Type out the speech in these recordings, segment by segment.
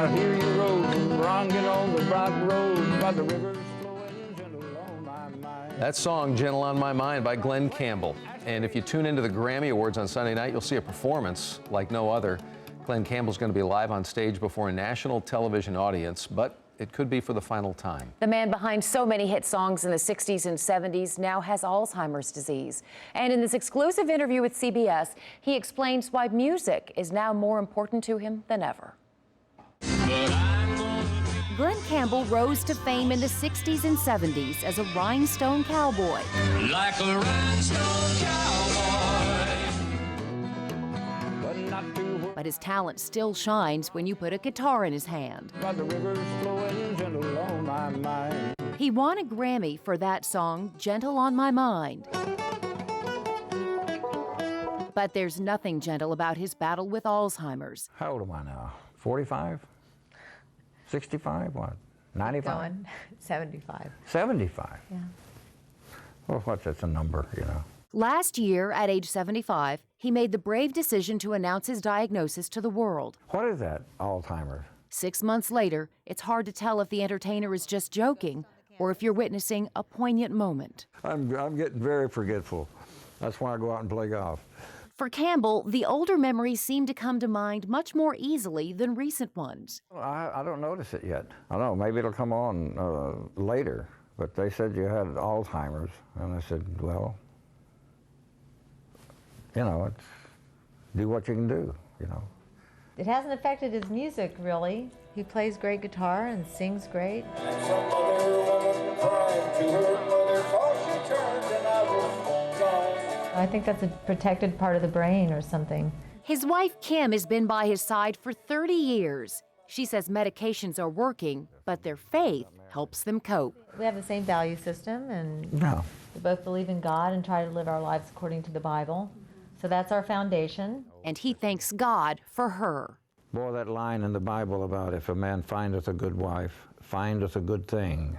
I hear you road, rocking on the rock road, by the rivers flowing gentle on my mind. That song, Gentle on My Mind, by Glen Campbell. And if you tune into the Grammy Awards on Sunday night, you'll see a performance like no other. Glen Campbell's going to be live on stage before a national television audience, but it could be for the final time. The man behind so many hit songs in the 60s and 70s now has Alzheimer's disease. And in this exclusive interview with CBS, he explains why music is now more important to him than ever. Glen Campbell rose to fame in the 60s and 70s as a rhinestone cowboy. Like a rhinestone cowboy. But not too But his talent still shines when you put a guitar in his hand. by the rivers flowing gentle on my mind. He won a Grammy for that song, Gentle on My Mind. But there's nothing gentle about his battle with Alzheimer's. How old am I now? 45? 65? What? 95? Going 75. 75? Yeah. Well, what's that's a number, you know? Last year, at age 75, he made the brave decision to announce his diagnosis to the world. What is that, Alzheimer's? 6 months later, it's hard to tell if the entertainer is just joking or if you're witnessing a poignant moment. I'm getting very forgetful. That's why I go out and play golf. For Campbell, the older memories seem to come to mind much more easily than recent ones. I don't notice it yet. I don't know, maybe it'll come on later, but they said you had Alzheimer's, and I said, well, you know, it's, do what you can do, you know. It hasn't affected his music, really. He plays great guitar and sings great. And some other woman cried to her mother, for she turned and I was gone. I think that's a protected part of the brain or something. His wife, Kim, has been by his side for 30 years. She says medications are working, but their faith helps them cope. We have the same value system, and No. we both believe in God and try to live our lives according to the Bible. So that's our foundation. And he thanks God for her. Boy, that line in the Bible about if a man findeth a good wife, findeth a good thing,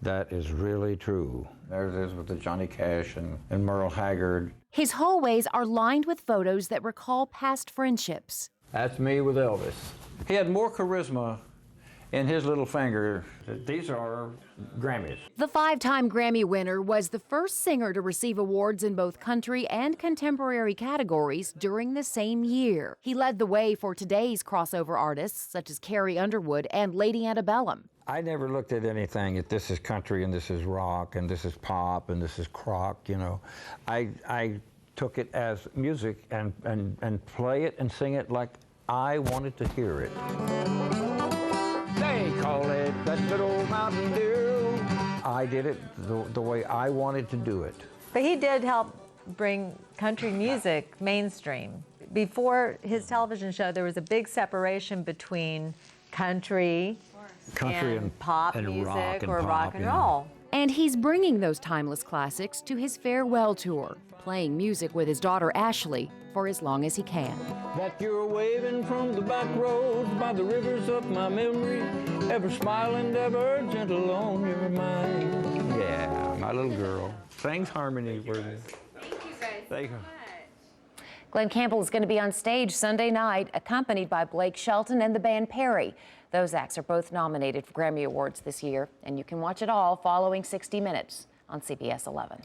that is really true. There it is with the Johnny Cash and Merle Haggard. His hallways are lined with photos that recall past friendships. That's me with Elvis. He had more charisma in his little finger. These are Grammys. The 5-time Grammy winner was the first singer to receive awards in both country and contemporary categories during the same year. He led the way for today's crossover artists, such as Carrie Underwood and Lady Antebellum. I never looked at anything that this is country and this is rock and this is pop and this is crock, you know. I took it as music and play it and sing it like I wanted to hear it. They call it that good old Mountain Dew. I did it the way I wanted to do it. But he did help bring country music mainstream. Before his television show, there was a big separation between country and pop music or rock and roll. And he's bringing those timeless classics to his farewell tour, playing music with his daughter Ashley for as long as he can. That you're waving from the back roads by the rivers of my memory, ever smiling, ever gentle on your mind. Yeah, my little girl. Sings harmony for me. Thank you guys Thank you. Glen Campbell is going to be on stage Sunday night, accompanied by Blake Shelton and the band Perry. Those acts are both nominated for Grammy Awards this year, and you can watch it all following 60 Minutes on CBS-11.